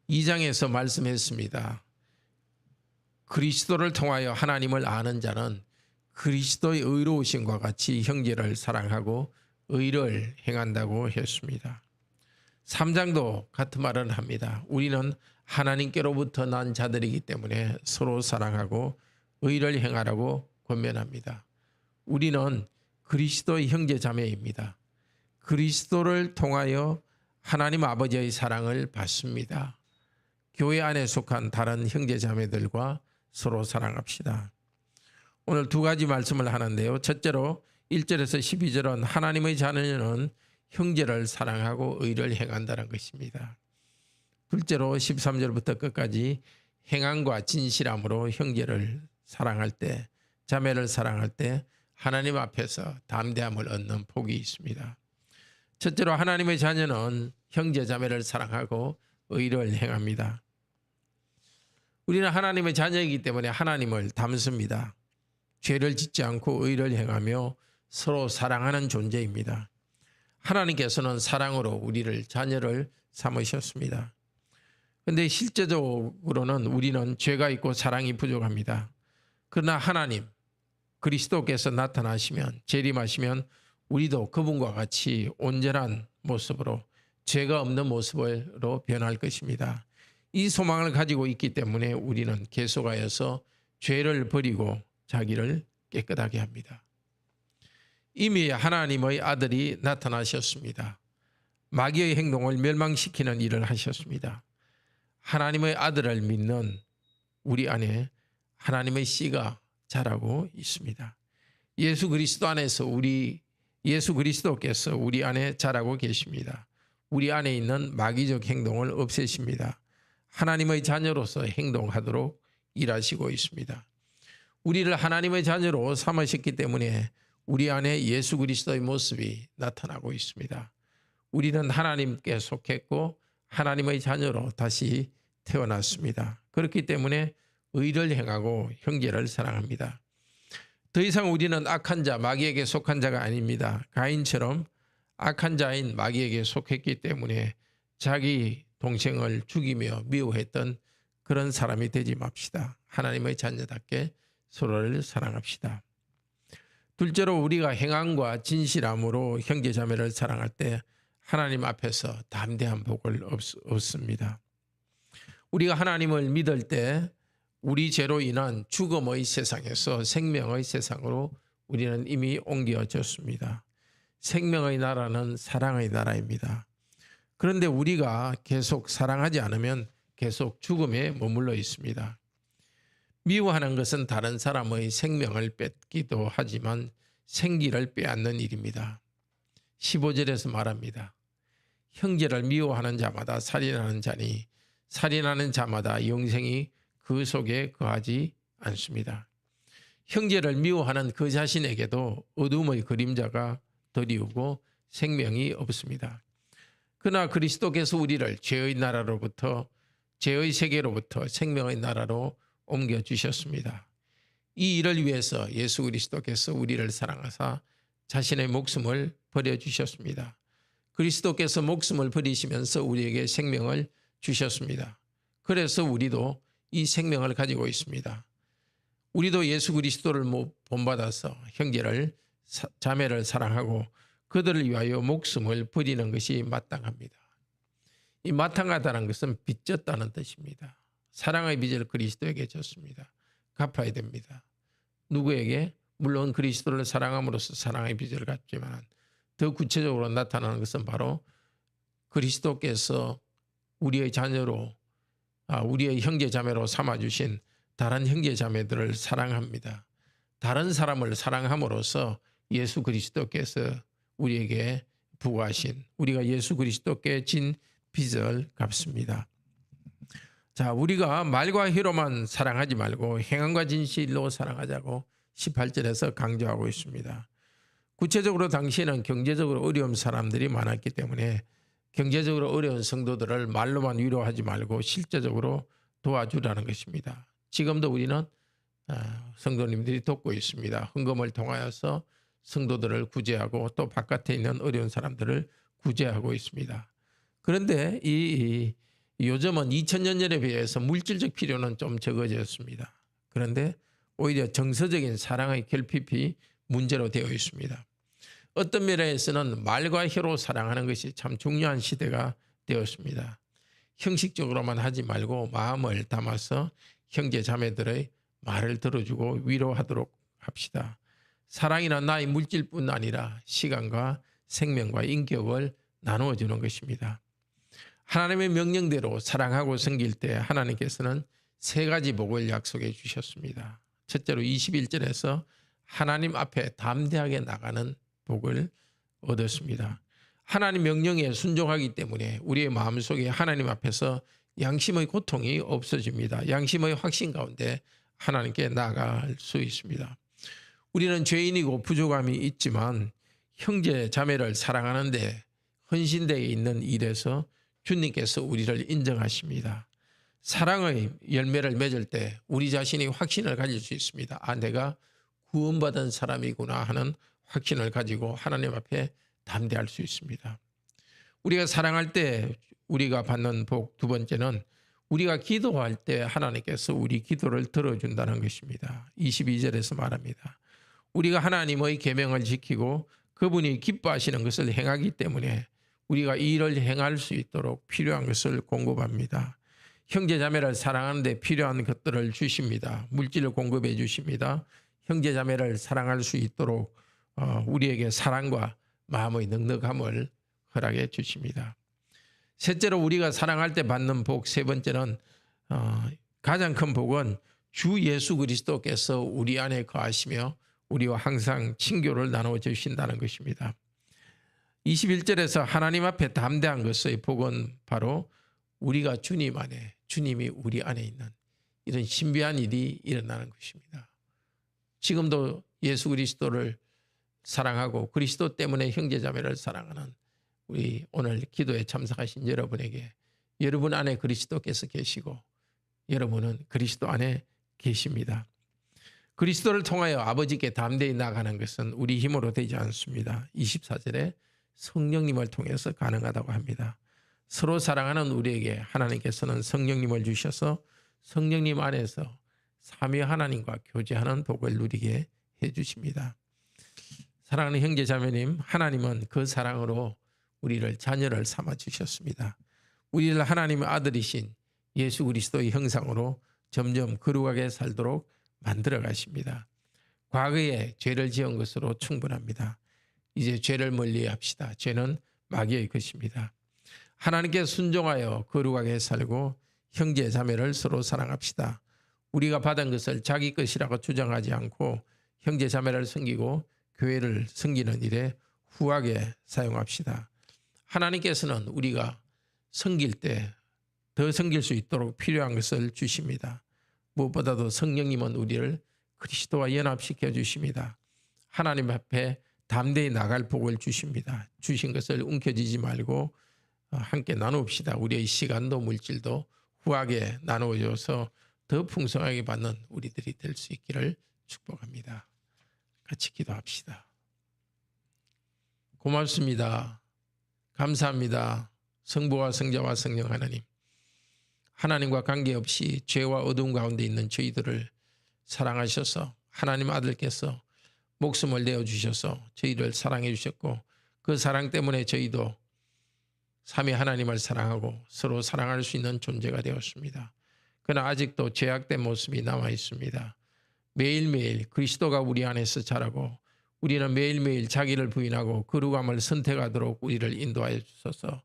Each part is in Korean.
2장에서 말씀했습니다. 그리스도를 통하여 하나님을 아는 자는 그리스도의 의로우심과 같이 형제를 사랑하고 의를 행한다고 했습니다. 3장도 같은 말을 합니다. 우리는 하나님께로부터 난 자들이기 때문에 서로 사랑하고 의를 행하라고 권면합니다. 우리는 그리스도의 형제 자매입니다. 그리스도를 통하여 하나님 아버지의 사랑을 받습니다. 교회 안에 속한 다른 형제 자매들과 서로 사랑합시다. 오늘 두 가지 말씀을 하는데요. 첫째로 1절에서 12절은 하나님의 자녀는 형제를 사랑하고 의를 행한다는 것입니다. 둘째로 13절부터 끝까지 행함과 진실함으로 형제를 사랑할 때, 자매를 사랑할 때 하나님 앞에서 담대함을 얻는 복이 있습니다. 첫째로 하나님의 자녀는 형제 자매를 사랑하고 의를 행합니다. 우리는 하나님의 자녀이기 때문에 하나님을 닮습니다. 죄를 짓지 않고 의를 행하며 서로 사랑하는 존재입니다. 하나님께서는 사랑으로 우리를 자녀를 삼으셨습니다. 그런데 실제적으로는 우리는 죄가 있고 사랑이 부족합니다. 그러나 하나님, 그리스도께서 나타나시면, 재림하시면 우리도 그분과 같이 온전한 모습으로, 죄가 없는 모습으로 변할 것입니다. 이 소망을 가지고 있기 때문에 우리는 계속하여서 죄를 버리고 자기를 깨끗하게 합니다. 이미 하나님의 아들이 나타나셨습니다. 마귀의 행동을 멸망시키는 일을 하셨습니다. 하나님의 아들을 믿는 우리 안에 하나님의 씨가 자라고 있습니다. 예수 그리스도 안에서 예수 그리스도께서 우리 안에 자라고 계십니다. 우리 안에 있는 마귀적 행동을 없애십니다. 하나님의 자녀로서 행동하도록 일하시고 있습니다. 우리를 하나님의 자녀로 삼으셨기 때문에 우리 안에 예수 그리스도의 모습이 나타나고 있습니다. 우리는 하나님께 속했고 하나님의 자녀로 다시 태어났습니다. 그렇기 때문에 의를 행하고 형제를 사랑합니다. 더 이상 우리는 악한 자, 마귀에게 속한 자가 아닙니다. 가인처럼 악한 자인 마귀에게 속했기 때문에 자기 동생을 죽이며 미워했던 그런 사람이 되지 맙시다. 하나님의 자녀답게 서로를 사랑합시다. 둘째로 우리가 행함과 진실함으로 형제자매를 사랑할 때 하나님 앞에서 담대한 복을 얻습니다. 우리가 하나님을 믿을 때 우리 죄로 인한 죽음의 세상에서 생명의 세상으로 우리는 이미 옮겨졌습니다. 생명의 나라는 사랑의 나라입니다. 그런데 우리가 계속 사랑하지 않으면 계속 죽음에 머물러 있습니다. 미워하는 것은 다른 사람의 생명을 뺏기도 하지만 생기를 빼앗는 일입니다. 15절에서 말합니다. 형제를 미워하는 자마다 살인하는 자니 살인하는 자마다 영생이 그 속에 거하지 않습니다. 형제를 미워하는 그 자신에게도 어둠의 그림자가 드리우고 생명이 없습니다. 그러나 그리스도께서 우리를 죄의 나라로부터, 죄의 세계로부터 생명의 나라로 옮겨주셨습니다. 이 일을 위해서 예수 그리스도께서 우리를 사랑하사 자신의 목숨을 버려주셨습니다. 그리스도께서 목숨을 버리시면서 우리에게 생명을 주셨습니다. 그래서 우리도 이 생명을 가지고 있습니다. 우리도 예수 그리스도를 본받아서 형제를, 자매를 사랑하고 그들을 위하여 목숨을 버리는 것이 마땅합니다. 이 마땅하다는 것은 빚졌다는 뜻입니다. 사랑의 빚을 그리스도에게 졌습니다. 갚아야 됩니다. 누구에게? 물론 그리스도를 사랑함으로써 사랑의 빚을 갚지만 더 구체적으로 나타나는 것은 바로 그리스도께서 우리의 자녀로, 우리의 형제 자매로 삼아주신 다른 형제 자매들을 사랑합니다. 다른 사람을 사랑함으로써 예수 그리스도께서 우리에게 부과하신, 우리가 예수 그리스도께 진 빚을 갚습니다. 자, 우리가 말과 혀로만 사랑하지 말고 행함과 진실로 사랑하자고 18절에서 강조하고 있습니다. 구체적으로 당시에는 경제적으로 어려운 사람들이 많았기 때문에 경제적으로 어려운 성도들을 말로만 위로하지 말고 실제적으로 도와주라는 것입니다. 지금도 우리는 성도님들이 돕고 있습니다. 헌금을 통하여서 성도들을 구제하고 또 바깥에 있는 어려운 사람들을 구제하고 있습니다. 그런데 이 요즘은 2000년 전에 비해서 물질적 필요는 좀 적어졌습니다. 그런데 오히려 정서적인 사랑의 결핍이 문제로 되어 있습니다. 어떤 면에서는 말과 혀로 사랑하는 것이 참 중요한 시대가 되었습니다. 형식적으로만 하지 말고 마음을 담아서 형제 자매들의 말을 들어주고 위로하도록 합시다. 사랑이란 나의 물질뿐 아니라 시간과 생명과 인격을 나누어 주는 것입니다. 하나님의 명령대로 사랑하고 섬길 때 하나님께서는 세 가지 복을 약속해 주셨습니다. 첫째로 21절에서 하나님 앞에 담대하게 나가는 복을 얻었습니다. 하나님 명령에 순종하기 때문에 우리의 마음속에 하나님 앞에서 양심의 고통이 없어집니다. 양심의 확신 가운데 하나님께 나아갈 수 있습니다. 우리는 죄인이고 부족함이 있지만 형제 자매를 사랑하는데 헌신되어 있는 일에서 주님께서 우리를 인정하십니다. 사랑의 열매를 맺을 때 우리 자신이 확신을 가질 수 있습니다. 아, 내가 구원받은 사람이구나 하는 확신을 가지고 하나님 앞에 담대할 수 있습니다. 우리가 사랑할 때 우리가 받는 복 두 번째는 우리가 기도할 때 하나님께서 우리 기도를 들어준다는 것입니다. 22절에서 말합니다. 우리가 하나님의 계명을 지키고 그분이 기뻐하시는 것을 행하기 때문에 우리가 이 일을 행할 수 있도록 필요한 것을 공급합니다. 형제 자매를 사랑하는데 필요한 것들을 주십니다. 물질을 공급해 주십니다. 형제 자매를 사랑할 수 있도록 우리에게 사랑과 마음의 넉넉함을 허락해 주십니다. 셋째로 우리가 사랑할 때 받는 복 세 번째는 가장 큰 복은 주 예수 그리스도께서 우리 안에 거하시며 우리와 항상 친교를 나누어 주신다는 것입니다. 21절에서 하나님 앞에 담대한 것의 복은 바로 우리가 주님 안에, 주님이 우리 안에 있는 이런 신비한 일이 일어나는 것입니다. 지금도 예수 그리스도를 사랑하고 그리스도 때문에 형제자매를 사랑하는 우리 오늘 기도에 참석하신 여러분에게 여러분 안에 그리스도께서 계시고 여러분은 그리스도 안에 계십니다. 그리스도를 통하여 아버지께 담대히 나가는 것은 우리 힘으로 되지 않습니다. 24절에 성령님을 통해서 가능하다고 합니다. 서로 사랑하는 우리에게 하나님께서는 성령님을 주셔서 성령님 안에서 삼위 하나님과 교제하는 복을 누리게 해주십니다. 사랑하는 형제 자매님, 하나님은 그 사랑으로 우리를 자녀를 삼아 주셨습니다. 우리를 하나님의 아들이신 예수 그리스도의 형상으로 점점 거룩하게 살도록 만들어 가십니다. 과거에 죄를 지은 것으로 충분합니다. 이제 죄를 멀리 합시다. 죄는 마귀의 것입니다. 하나님께 순종하여 거룩하게 살고 형제 자매를 서로 사랑합시다. 우리가 받은 것을 자기 것이라고 주장하지 않고 형제 자매를 섬기고 교회를 섬기는 일에 후하게 사용합시다. 하나님께서는 우리가 섬길 때 더 섬길 수 있도록 필요한 것을 주십니다. 무엇보다도 성령님은 우리를 그리스도와 연합시켜 주십니다. 하나님 앞에 담대히 나갈 복을 주십니다. 주신 것을 움켜쥐지 말고 함께 나눕시다. 우리의 시간도 물질도 후하게 나누어줘서 더 풍성하게 받는 우리들이 될 수 있기를 축복합니다. 같이 기도합시다. 고맙습니다. 감사합니다. 성부와 성자와 성령 하나님, 하나님과 관계없이 죄와 어두움 가운데 있는 저희들을 사랑하셔서 하나님 아들께서 목숨을 내어주셔서 저희를 사랑해 주셨고 그 사랑 때문에 저희도 삼위 하나님을 사랑하고 서로 사랑할 수 있는 존재가 되었습니다. 그러나 아직도 죄악된 모습이 남아 있습니다. 매일매일 그리스도가 우리 안에서 자라고 우리는 매일매일 자기를 부인하고 거룩함을 선택하도록 우리를 인도하여 주소서.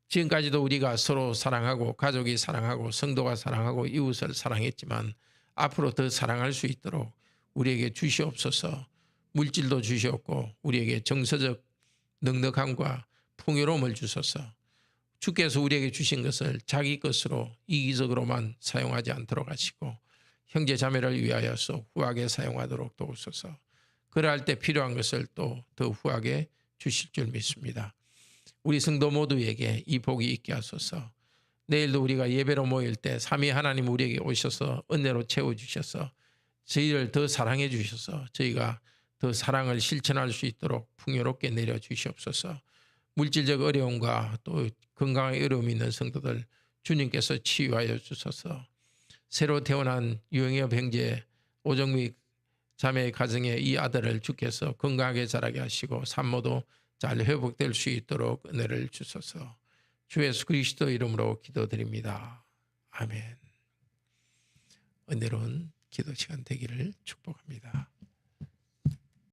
지금까지도 우리가 서로 사랑하고 가족이 사랑하고 성도가 사랑하고 이웃을 사랑했지만 앞으로 더 사랑할 수 있도록 우리에게 주시옵소서. 물질도 주시옵고 우리에게 정서적 넉넉함과 풍요로움을 주소서. 주께서 우리에게 주신 것을 자기 것으로 이기적으로만 사용하지 않도록 하시고 형제 자매를 위하여서 후하게 사용하도록 도우소서. 그러할 때 필요한 것을 또 더 후하게 주실 줄 믿습니다. 우리 성도 모두에게 이 복이 있게 하소서. 내일도 우리가 예배로 모일 때 삼위 하나님 우리에게 오셔서 은혜로 채워주셔서 저희를 더 사랑해 주셔서 저희가 더 사랑을 실천할 수 있도록 풍요롭게 내려주시옵소서. 물질적 어려움과 또 건강의 어려움이 있는 성도들 주님께서 치유하여 주소서. 새로 태어난 유영엽 형제 오정미 자매의 가정에 이 아들을 주께서 건강하게 자라게 하시고 산모도 잘 회복될 수 있도록 은혜를 주소서. 주 예수 그리스도 이름으로 기도드립니다. 아멘. 은혜로운 기도 시간 되기를 축복합니다.